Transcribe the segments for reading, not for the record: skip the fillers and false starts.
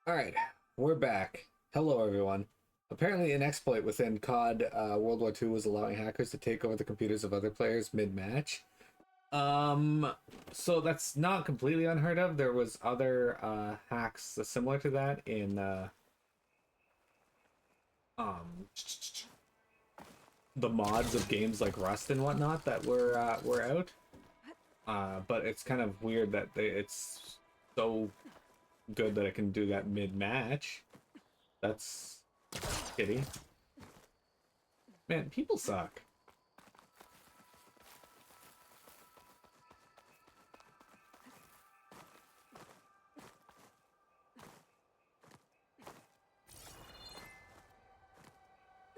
Alright, we're back. Hello, everyone. Apparently, an exploit within COD World War II was allowing hackers to take over the computers of other players mid-match. Um, so that's not completely unheard of. There was other hacks similar to that in um, the mods of games like Rust and whatnot that were out. But it's kind of weird that it's so good that it can do that mid-match. That's kitty. Man, people suck.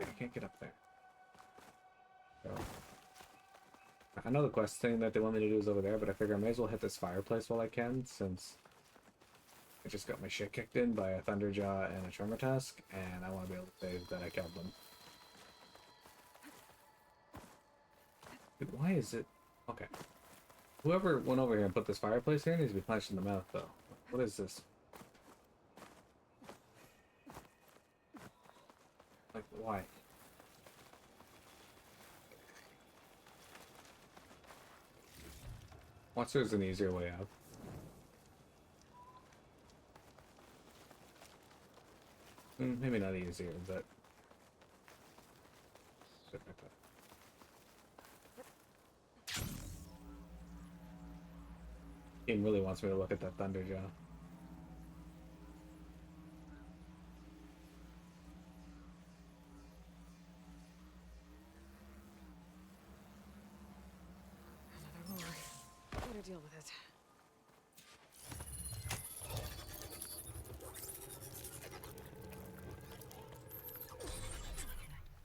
I can't get up there. So, I know the quest thing that they want me to do is over there, but I figure I may as well hit this fireplace while I can, since I just got my shit kicked in by a Thunderjaw and a Tremor Tusk, and I want to be able to say that I killed them. Dude, why is it... Okay. Whoever went over here and put this fireplace here needs to be punched in the mouth, though. What is this? Like, why? Watch, there's an easier way out. Maybe not easier, but... Game really wants me to look at that Thunderjaw. Another lure. Better deal with it.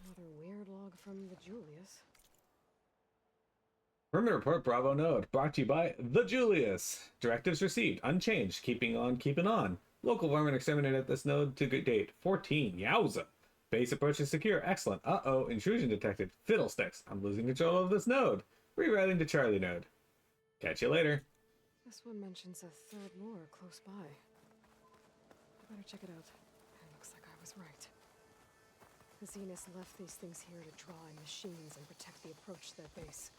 Another weird log from the Julius. Perimeter Report Bravo Node, brought to you by The Julius. Directives received, unchanged, keeping on, keeping on. Local vermin exterminated at this node to good date, 14, yowza. Base approach is secure, excellent. Uh-oh, intrusion detected, fiddlesticks. I'm losing control of this node. Rerouting to Charlie node. Catch you later. This one mentions a third lure close by. I better check it out. It looks like I was right. The Zenith left these things here to draw in machines and protect the approach to their base.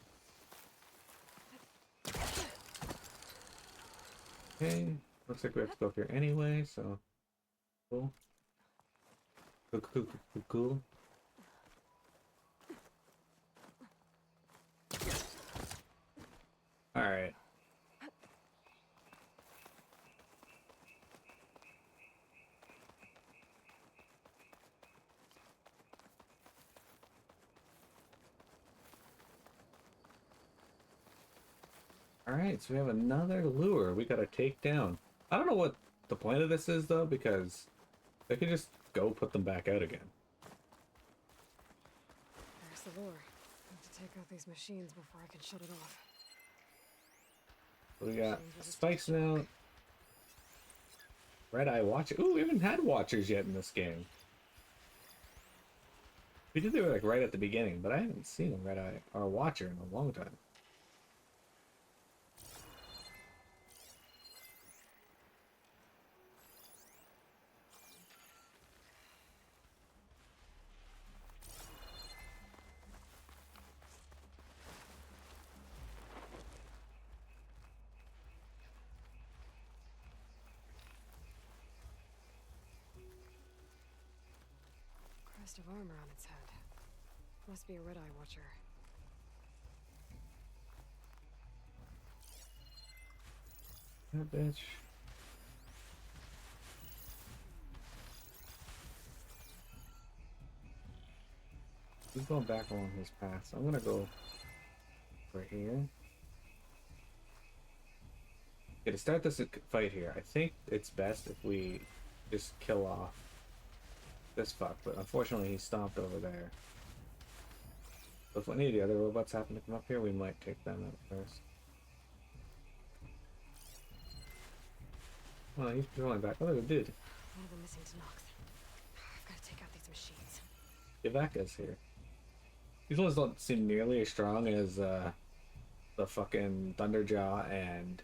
Okay, looks like we have to go up here anyway, so... Cool. Cool, cool, cool, cool, cool. Alright. Alright, so we have another lure we gotta take down. I don't know what the point of this is, though, because they can just go put them back out again. There's the lure. I have to take out these machines before I can shut it off. We got spikes now. Red Eye Watcher. Ooh, we haven't had Watchers yet in this game. We did they were like right at the beginning, but I haven't seen a Red Eye or a Watcher in a long time. Crest of armor on its head. Must be a red-eye watcher. That bitch. He's going back along his path, so I'm gonna go over here. Okay, to start this fight here, I think it's best if we just kill off this fuck, but unfortunately he stomped over there. So if any of the other robots happen to come up here, we might take them out first. Well, he's patrolling back. Oh, there's a dude. One of them missing to knock. I've got to take out these machines. Yavaka's here. These ones don't seem nearly as strong as the fucking Thunderjaw and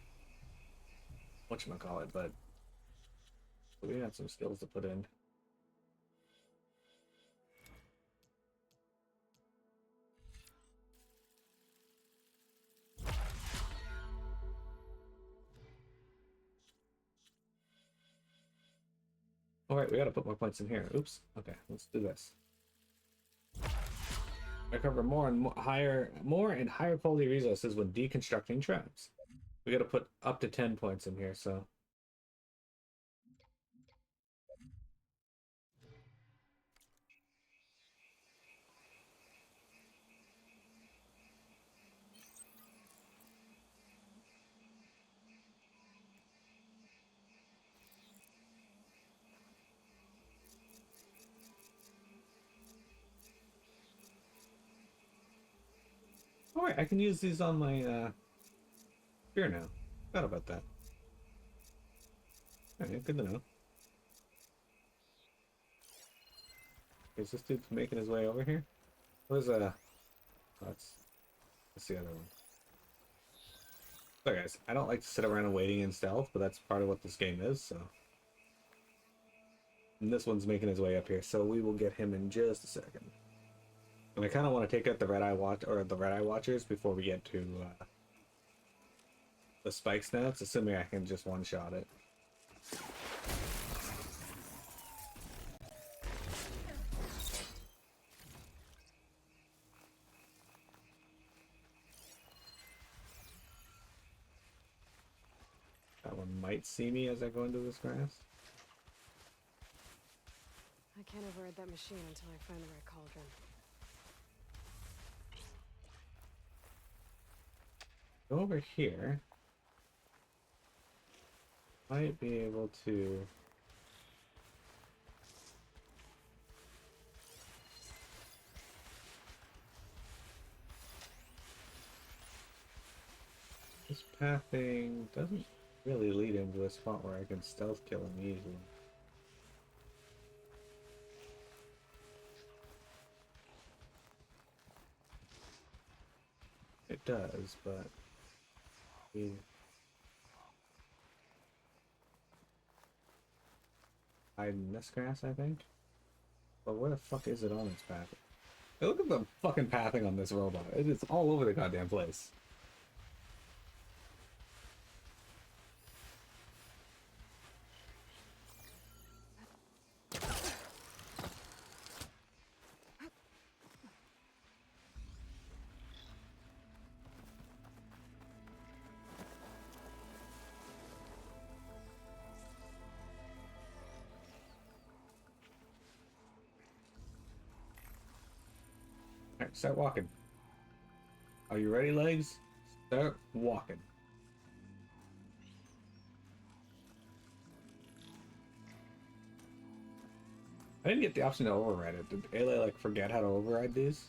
whatchamacallit, but We got some skills to put in. All right, we gotta put more points in here. Oops. Okay, let's do this. Recover more and higher quality resources when deconstructing traps. We gotta put up to 10 points in here, so. Alright, I can use these on my spear now. Forgot about that. Alright, good to know. Is this dude making his way over here? Where's oh, that's the other one. So guys, I don't like to sit around and waiting in stealth, but that's part of what this game is, so. And this one's making his way up here, so we will get him in just a second. And I kind of want to take out the Red Eye Watchers before we get to the spikes now. It's assuming I can just one-shot it. That one might see me as I go into this grass. I can't override that machine until I find the right cauldron. Go over here. Might be able to. This pathing doesn't really lead into a spot where I can stealth kill him easily. It does, but hide in this grass, I think. But where the fuck is it on its path? Hey, look at the fucking pathing on this robot. It is all over the goddamn place. Alright, start walking. Are you ready, legs? Start walking. I didn't get the option to override it. Did Ayla like forget how to override these?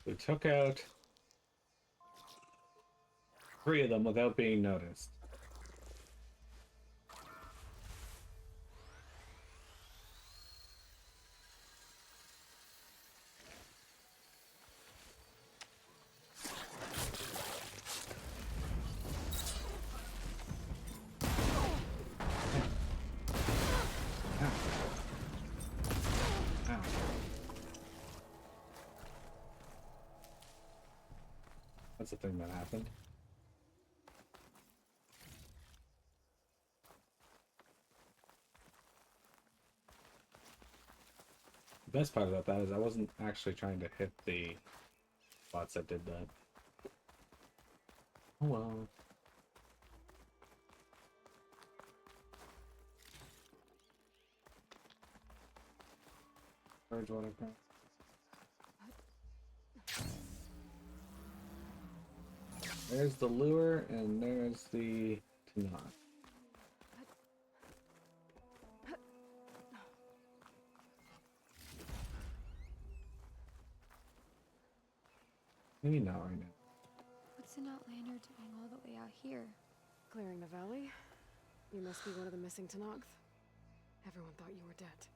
We took out 3 of them without being noticed. That's the thing that happened. The best part about that is I wasn't actually trying to hit the bots that did that. Oh well. Urge water. There's the lure, and there's the knot. Maybe not right now. What's an outlander doing all the way out here? Clearing the valley? You must be one of the missing Tenakth. Everyone thought you were dead.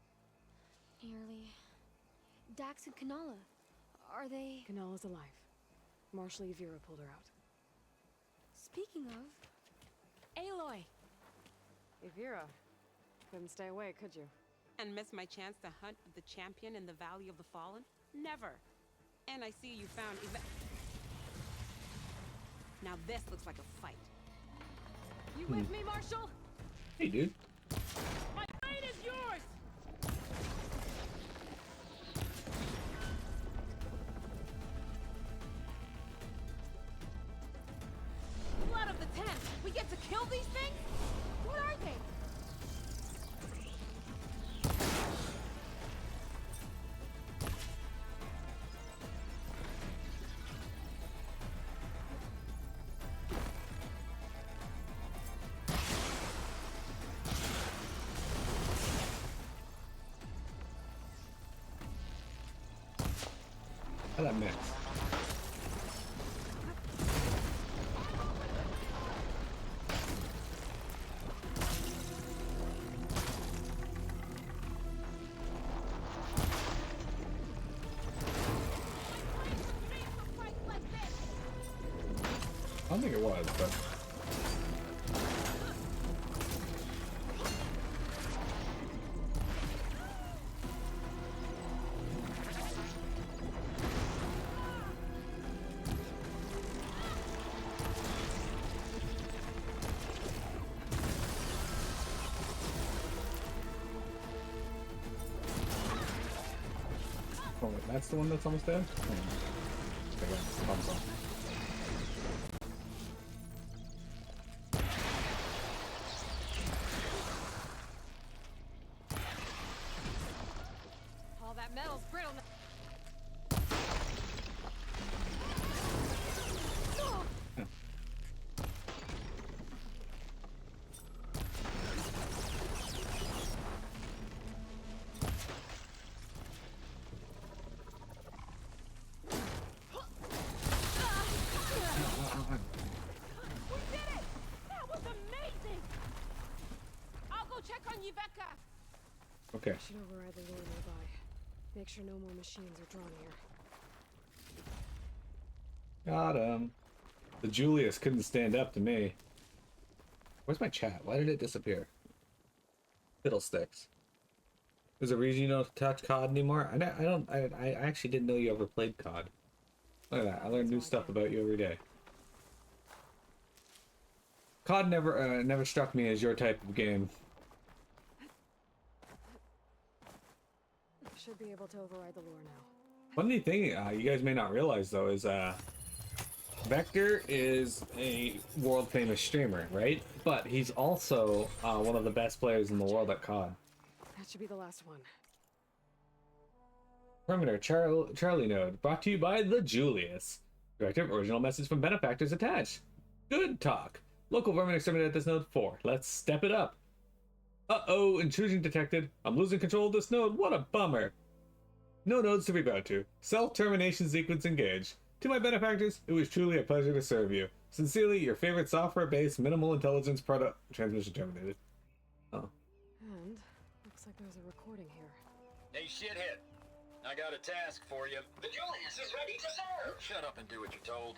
Nearly. Dax and Kanala. Are they... Kanala's alive. Marshal Yvira pulled her out. Speaking of... Aloy! Yvira, couldn't stay away, could you? And miss my chance to hunt the champion in the Valley of the Fallen? Never. And I see you found Now this looks like a fight. You with me, Marshal? Hey, dude. My blade is yours! Blood of the Ten! We get to kill these things? What are they? How'd that mix? I don't think it was, but... Oh, wait, that's the one that's almost dead? Oh, okay, yeah, thumbs up. All that metal's brittle. We did it! That was amazing! I'll go check on Yveka! Okay. Should override the lure nearby. Make sure no more machines are drawn here. Got him. The Julius couldn't stand up to me. Where's my chat? Why did it disappear? Fiddlesticks. There's a reason you don't touch COD anymore? I actually didn't know you ever played COD. Look at that. I learn new stuff about you every day. COD never struck me as your type of game. Should be able to override the lure now. One neat thing you guys may not realize though is Vector is a world famous streamer, right? But he's also one of the best players in the world at COD. That should be the last one. Perimeter Charlie node brought to you by the Julius. Directive original message from benefactors attached. Good talk. Local vermin exterminated at this node 4. Let's step it up. Uh-oh, intrusion detected. I'm losing control of this node. What a bummer. No nodes to reroute to. Self-termination sequence engaged. To my benefactors, it was truly a pleasure to serve you. Sincerely, your favorite software-based minimal intelligence product. Transmission terminated. Oh. And looks like there's a recording here. Hey, shithead. I got a task for you. The Julius is ready to serve! Shut up and do what you're told.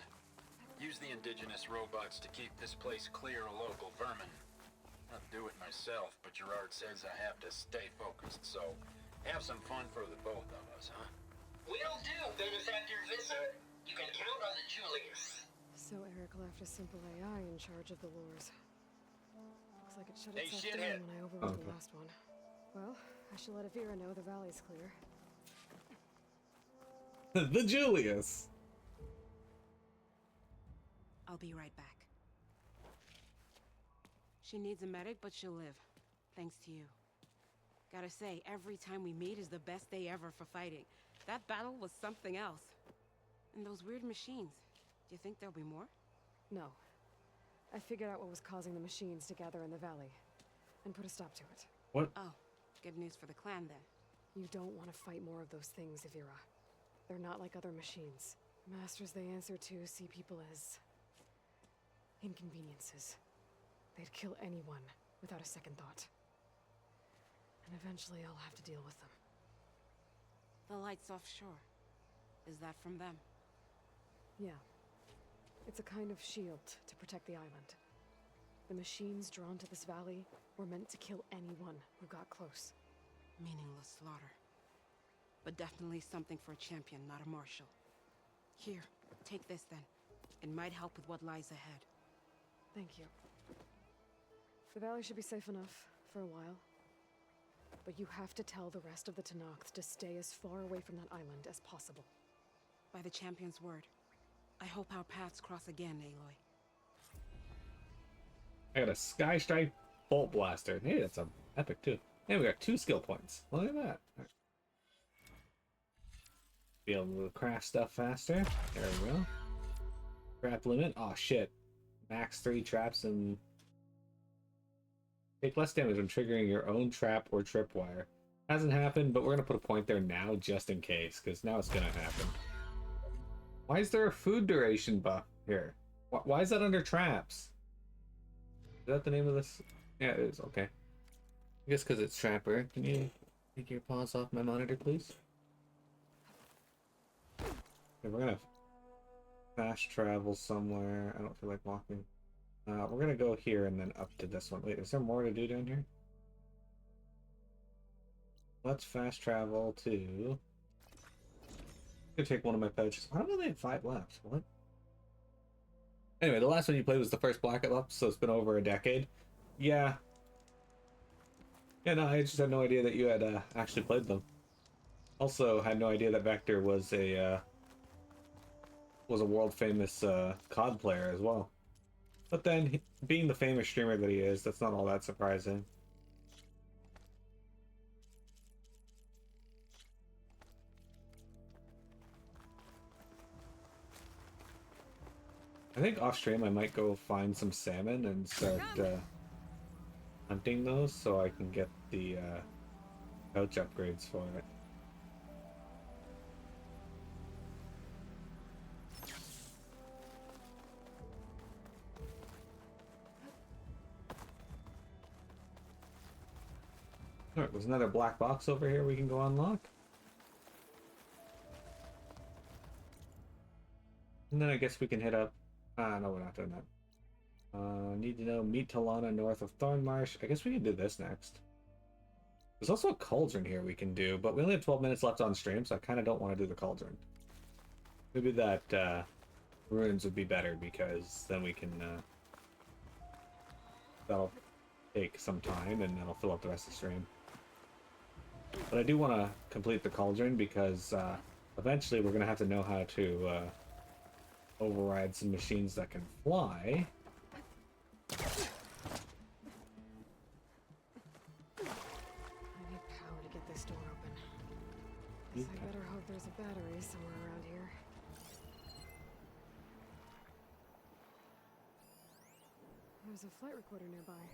Use the indigenous robots to keep this place clear of local vermin. I'll do it myself, but Gerard says I have to stay focused, so have some fun for the both of us, huh? Will do, Benefactor Visser. You can count on the Julius. So Eric left a simple AI in charge of the lures. Looks like it shut Hey, itself shithead. down when I overrode Okay. the last one. Well, I should let Avira know the valley's clear. The Julius. I'll be right back. She needs a medic, but she'll live. Thanks to you. Gotta say, every time we meet is the best day ever for fighting. That battle was something else. And those weird machines. Do you think there'll be more? No. I figured out what was causing the machines to gather in the valley, and put a stop to it. What? Oh, good news for the clan then. You don't want to fight more of those things, Evira. They're not like other machines. Masters they answer to see people as inconveniences. They'd kill anyone without a second thought. And eventually I'll have to deal with them. The lights offshore. Is that from them? Yeah. It's a kind of shield to protect the island. The machines drawn to this valley were meant to kill anyone who got close. Meaningless slaughter. But definitely something for a champion, not a marshal. Here, take this then. It might help with what lies ahead. Thank you. The valley should be safe enough for a while. But you have to tell the rest of the Tenakth to stay as far away from that island as possible. By the champion's word. I hope our paths cross again, Aloy. I got a Sky Strike Bolt Blaster. Hey, that's a epic too. And we got 2 skill points. Look at that. Right. Be able to craft stuff faster. There we go. Trap limit. Oh shit. Max 3 traps and take less damage when triggering your own trap or tripwire. Hasn't happened, but we're gonna put a point there now just in case, because now it's gonna happen. Why is there a food duration buff here? Why is that under traps? Is that the name of this? Yeah, it is. Okay. I guess because it's Trapper. Can you take your paws off my monitor, please? Okay, we're gonna fast travel somewhere. I don't feel like walking. We're gonna go here and then up to this one. Wait, is there more to do down here? Let's fast travel to... I'm gonna take one of my pouches. I don't only have 5 left. What? Anyway, the last one you played was the first Black Ops, so it's been over a decade. Yeah. Yeah, no, I just had no idea that you had actually played them. Also, had no idea that Vector was a world famous COD player as well. But then, being the famous streamer that he is, that's not all that surprising. I think off stream I might go find some salmon and start hunting those so I can get the pouch upgrades for it. Alright, there's another black box over here we can go unlock. And then I guess we can hit up... no, we're not doing that. Need to know, meet Talana north of Thornmarsh. I guess we can do this next. There's also a cauldron here we can do, but we only have 12 minutes left on stream, so I kind of don't want to do the cauldron. Maybe that ruins would be better, because then we can... that'll take some time, and that'll fill up the rest of the stream. But I do want to complete the cauldron, because eventually we're going to have to know how to... override some machines that can fly. I need power to get this door open. Guess I better hope there's a battery somewhere around here. There's a flight recorder nearby.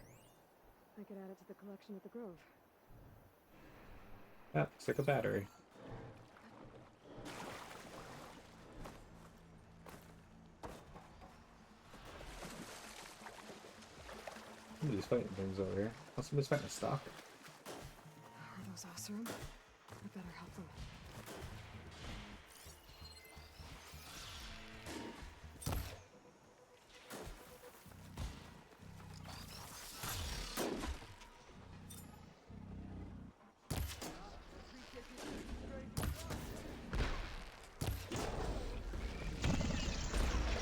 I could add it to the collection at the Grove. Yeah, looks like a battery. Somebody's fighting things over here. Oh, somebody's fighting a Stalker. Are those Oseram? I better help them.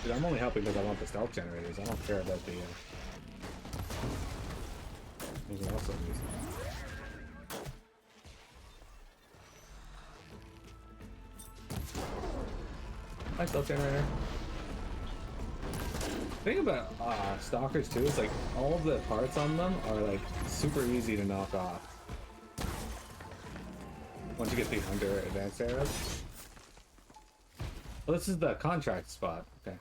Dude, I'm only helping because I want the stealth generators. I don't care about the... There's also music. Hi, stealth generator. thing about Stalkers too is like all of the parts on them are like super easy to knock off once you get the under advanced arrows. Well, this is the contract spot. Okay.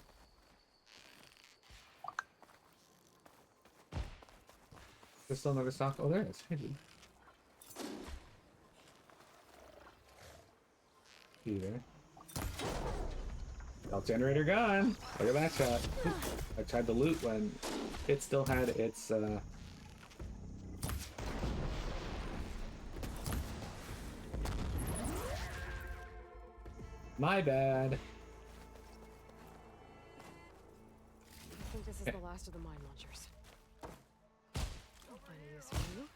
There's still another stock. Oh, there it is. Hey, dude. Here. Belt generator gone. Look at that shot. I tried to loot when it still had its my bad. I think this is the last of the mine launchers. I'll find a use for you.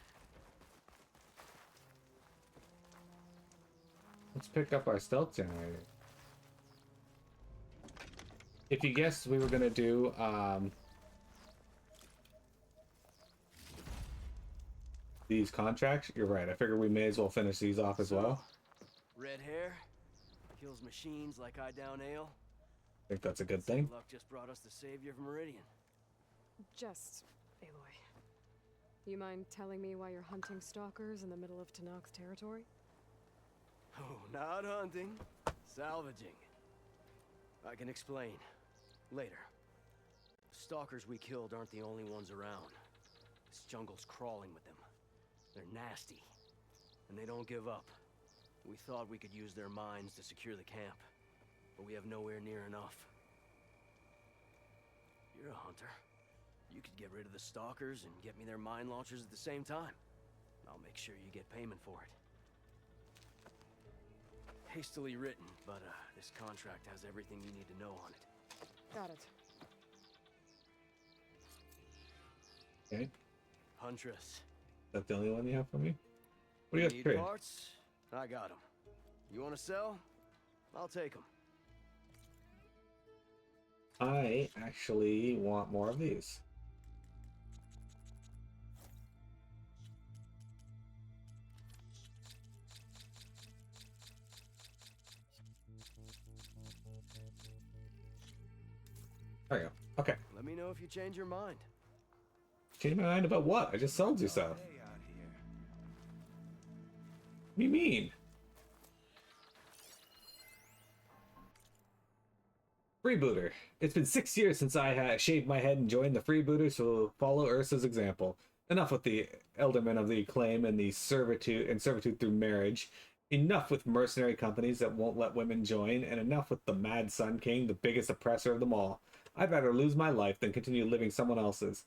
Let's pick up our stealth generator. If you guessed we were gonna do these contracts, you're right. I figure we may as well finish these off as well. Red hair, kills machines like I down ale. I think that's a good thing. Luck just brought us the savior of Meridian. Just, Aloy. You mind telling me why you're hunting stalkers in the middle of Tanak's territory? Oh, not hunting, salvaging. I can explain later. The stalkers we killed aren't the only ones around. This jungle's crawling with them. They're nasty, and they don't give up. We thought we could use their mines to secure the camp, but we have nowhere near enough. You're a hunter. You could get rid of the stalkers and get me their mine launchers at the same time. I'll make sure you get payment for it. Hastily written, but this contract has everything you need to know on it. Got it. Okay. Huntress. Is that the only one you have for me? What do you got to Need trade? parts? I got them. You want to sell? I'll take them. I actually want more of these. There we go. Okay. Let me know if you change your mind. Change my mind about what? I just sold you stuff. Hey out here. What do you mean? Freebooter. It's been 6 years since I shaved my head and joined the freebooters to follow Ursa's example. Enough with the eldermen of the acclaim and the servitude through marriage. Enough with mercenary companies that won't let women join, and enough with the Mad Sun King, the biggest oppressor of them all. I'd rather lose my life than continue living someone else's.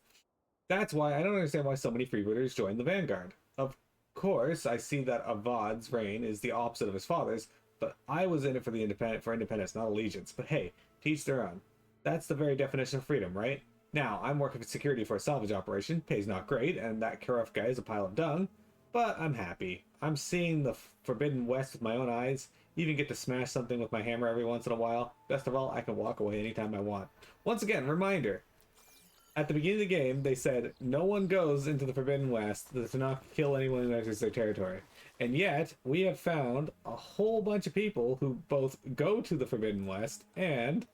That's why I don't understand why so many freebooters join the Vanguard. Of course, I see that Avad's reign is the opposite of his father's, but I was in it for independence, not allegiance. But hey, to each their own. That's the very definition of freedom, right? Now, I'm working for security for a salvage operation, pays not great, and that Karef guy is a pile of dung, but I'm happy. I'm seeing the Forbidden West with my own eyes, even get to smash something with my hammer every once in a while. Best of all, I can walk away anytime I want. Once again, reminder. At the beginning of the game, they said no one goes into the Forbidden West to not kill anyone who enters their territory. And yet, we have found a whole bunch of people who both go to the Forbidden West and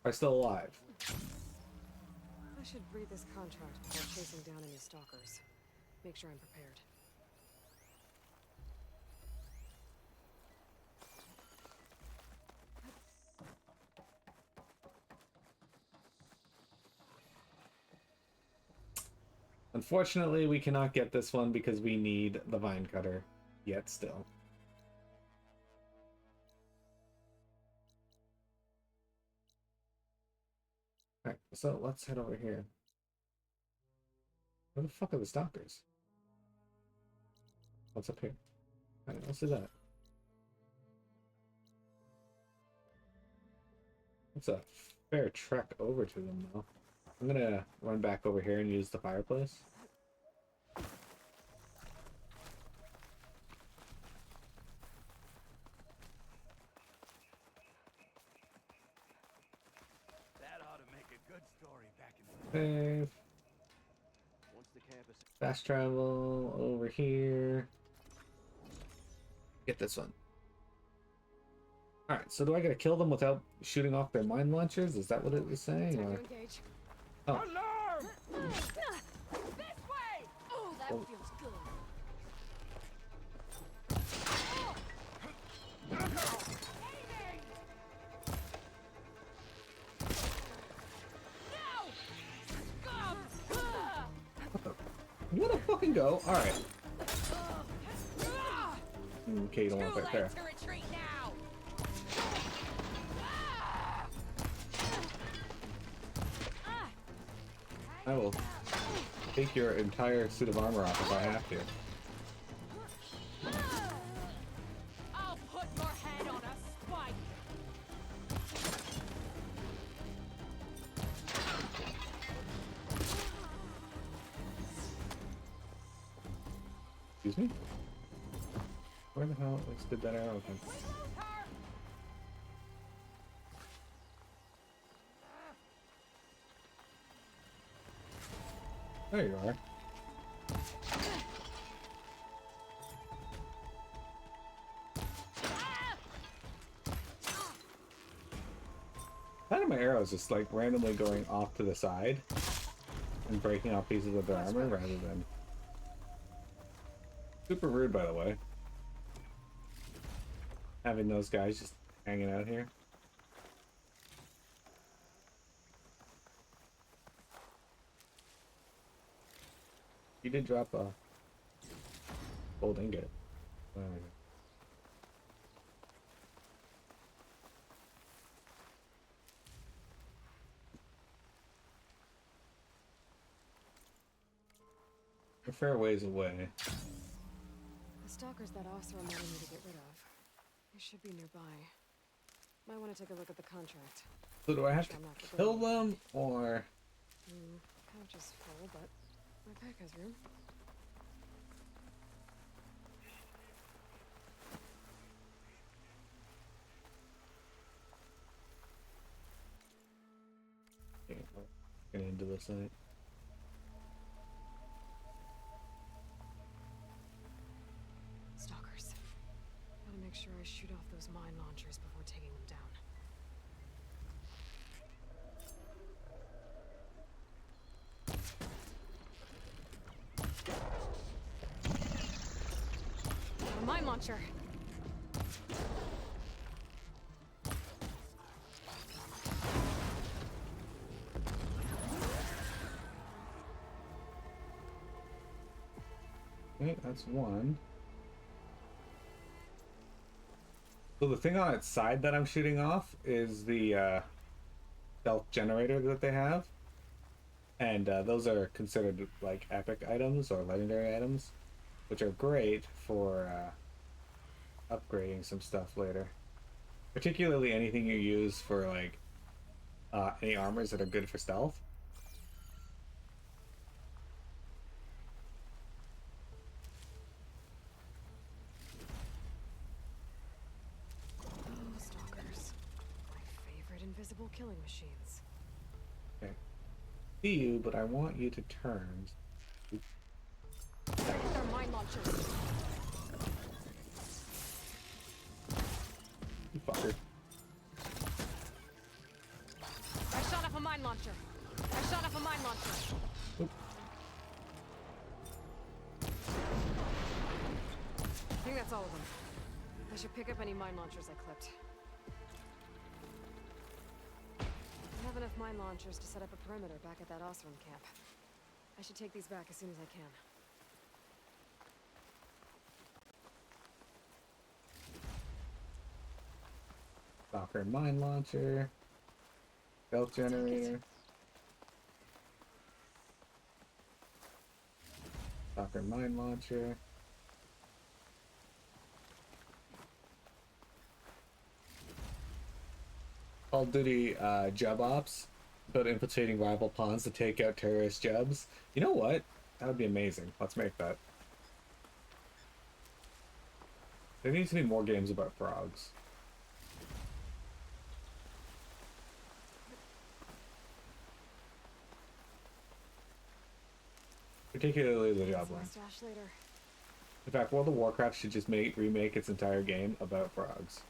are still alive. I should read this contract before chasing down any stalkers. Make sure I'm prepared. Unfortunately, we cannot get this one because we need the vine cutter yet still. Alright, so let's head over here. Where the fuck are the stalkers? What's up here? Alright, let's do that. It's a fair trek over to them though. I'm gonna run back over here and use the fireplace. That ought to make a good story back in the Save. Once the campus. Fast travel over here. Get this one. Alright, so do I gotta kill them without shooting off their mine launchers? Is that what it was saying? Time Or... to engage. Oh. Alarm! This way! Oh, that Oh. feels good. Aiming! No! Scum! What the? You wanna fucking go? Alright. Okay, you don't want to fight there. To retreat now! I will take your entire suit of armor off if I have to. I'll put your head on a spike! Excuse me? Where the hell did that arrow come from? There you are. How do my arrows just like randomly going off to the side and breaking off pieces of their armor rather than... Super rude, by the way. Having those guys just hanging out here. You did drop a gold ingot. A fair ways away. The stalkers that Oseram wanted me to get rid of. They should be nearby. Might want to take a look at the contract. So do I have Sure to I'm not kill forgetting. them, or... Couch is full, but my pack has room. Okay, get into the site. Stalkers. Gotta make sure I shoot off those mine launchers before taking them down. A mine launcher! Okay, that's one. So the thing on its side that I'm shooting off is the stealth generator that they have. And those are considered like epic items or legendary items, which are great for upgrading some stuff later. Particularly anything you use for like any armors that are good for stealth. Oh, stalkers. My favorite invisible killing machines. Okay. See you, but I want you to turn. They're mine launchers. You fucker. I shot off a mine launcher. I shot off a mine launcher. Oop. I think that's all of them. I should pick up any mine launchers I clipped. I have enough mine launchers to set up a perimeter back at that Oseram camp. I should take these back as soon as I can. Stalker mine launcher. Stealth generator. Stalker mine launcher. Call of Duty Jub Ops, about infiltrating rival pawns to take out terrorist jubs. You know what? That would be amazing. Let's make that. There needs to be more games about frogs. Particularly the job one. Stash later. In fact, World of Warcraft should just remake its entire game about frogs.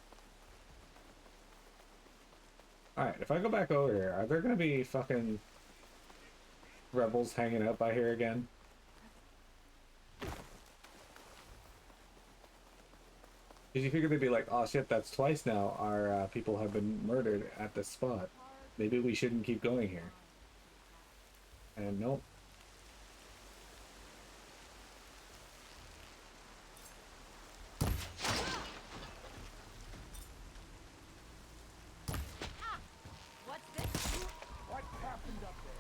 Alright, if I go back over here, are there gonna be fucking rebels hanging out by here again. Because you figure they'd be like, oh shit, that's twice now our people have been murdered at this spot. Maybe we shouldn't keep going here. And nope. What's this? What happened up there?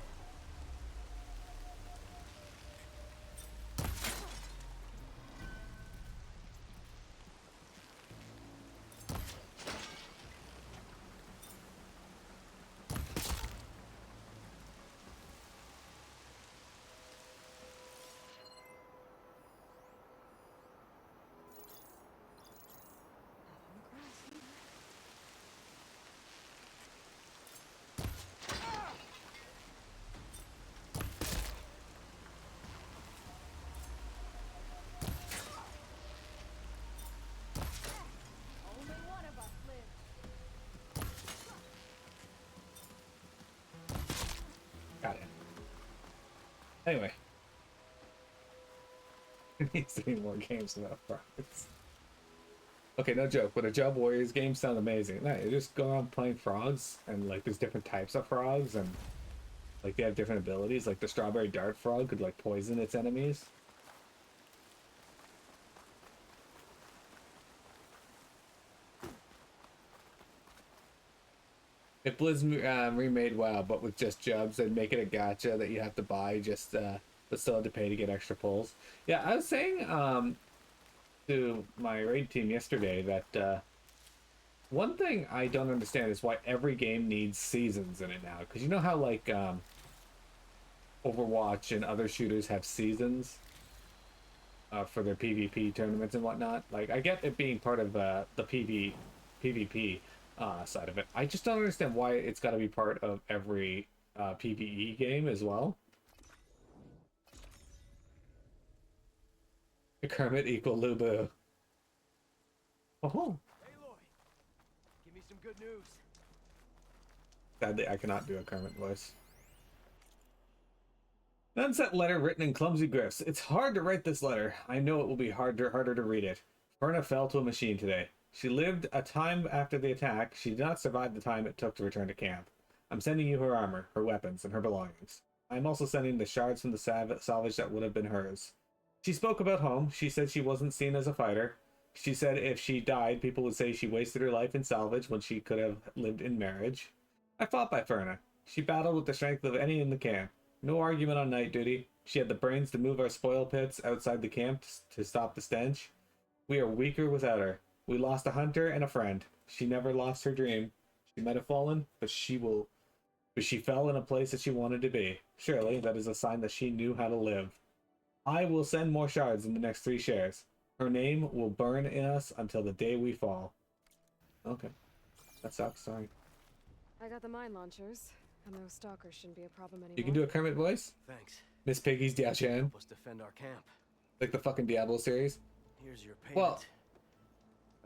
Only one of us lives. Got it. Anyway. There needs to be more games about frogs. Okay, no joke, but a Job Warriors games sound amazing. No, you just go around playing frogs, and like there's different types of frogs, and like they have different abilities. Like the strawberry dart frog could like poison its enemies. If Blizz remade WoW, but with just jobs, they'd make it a gacha that you have to buy, just but still have to pay to get extra pulls. Yeah, I was saying to my raid team yesterday that one thing I don't understand is why every game needs seasons in it now. Because you know how like Overwatch and other shooters have seasons for their PvP tournaments and whatnot. Like I get it being part of the PvP side of it. I just don't understand why it's got to be part of every PvE game as well. Kermit equal Lubu. Oh, Hey, Lloyd. Give me some good news. sadly I cannot do a Kermit voice. An unset letter written in clumsy griffs. It's hard to write this letter. I know it will be harder to read it. Verna fell to a machine today. She lived a time after the attack. She did not survive the time it took to return to camp. I'm sending you her armor, her weapons, and her belongings. I'm also sending the shards from the salvage that would have been hers. She spoke about home. She said she wasn't seen as a fighter. She said if she died, people would say she wasted her life in salvage when she could have lived in marriage. I fought by Ferna. She battled with the strength of any in the camp. No argument on night duty. She had the brains to move our spoil pits outside the camp to stop the stench. We are weaker without her. We lost a hunter and a friend. She never lost her dream. She might have fallen, but she fell in a place that she wanted to be. Surely that is a sign that she knew how to live. I will send more shards in the next 3 shares. Her name will burn in us until the day we fall. Okay. That sucks, sorry. I got the mine launchers, and those stalkers shouldn't be a problem anymore. You can do a Kermit voice? Thanks. Miss Piggy's Diachan. Help us defend our camp. Like the fucking Diablo series. Here's your payment. Well,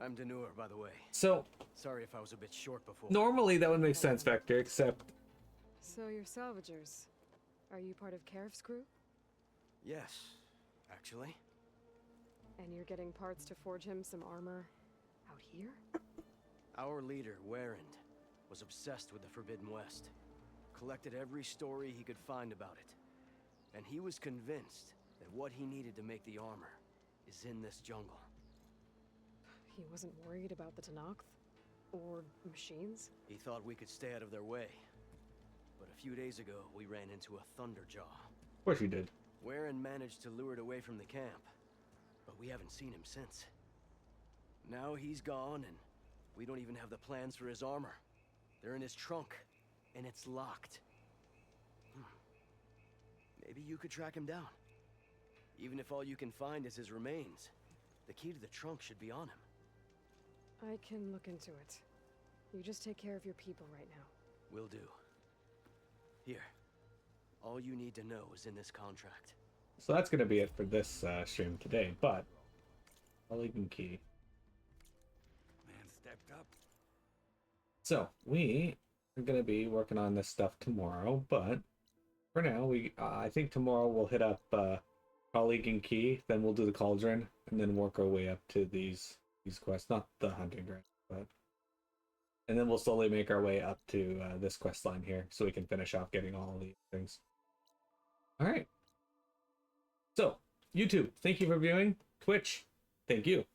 I'm Denur, by the way. so Sorry if I was a bit short before. normally that would make sense, Vector, except So you're salvagers. Are you part of Karif's crew? Yes, actually. And you're getting parts to forge him some armor out here? Our leader, Warrand, was obsessed with the Forbidden West. Collected every story he could find about it. And he was convinced that what he needed to make the armor is in this jungle. He wasn't worried about the Tenakth? Or machines? He thought we could stay out of their way. But a few days ago, we ran into a Thunderjaw. of course you did. Warren managed to lure it away from the camp, but we haven't seen him since. Now he's gone, and we don't even have the plans for his armor. They're in his trunk, and it's locked. Maybe you could track him down. Even if all you can find is his remains, the key to the trunk should be on him. I can look into it. You just take care of your people right now. Will do. Here. All you need to know is in this contract. So that's going to be it for this stream today, but I'll leave him key. Man stepped up. So we are going to be working on this stuff tomorrow, but for now, we I think tomorrow we'll hit up Colleague and Key, then we'll do the Cauldron, and then work our way up to these quests. Not the hunting ground, but and then we'll slowly make our way up to this quest line here, so we can finish off getting all these things. All right. So, YouTube, thank you for viewing. Twitch, thank you.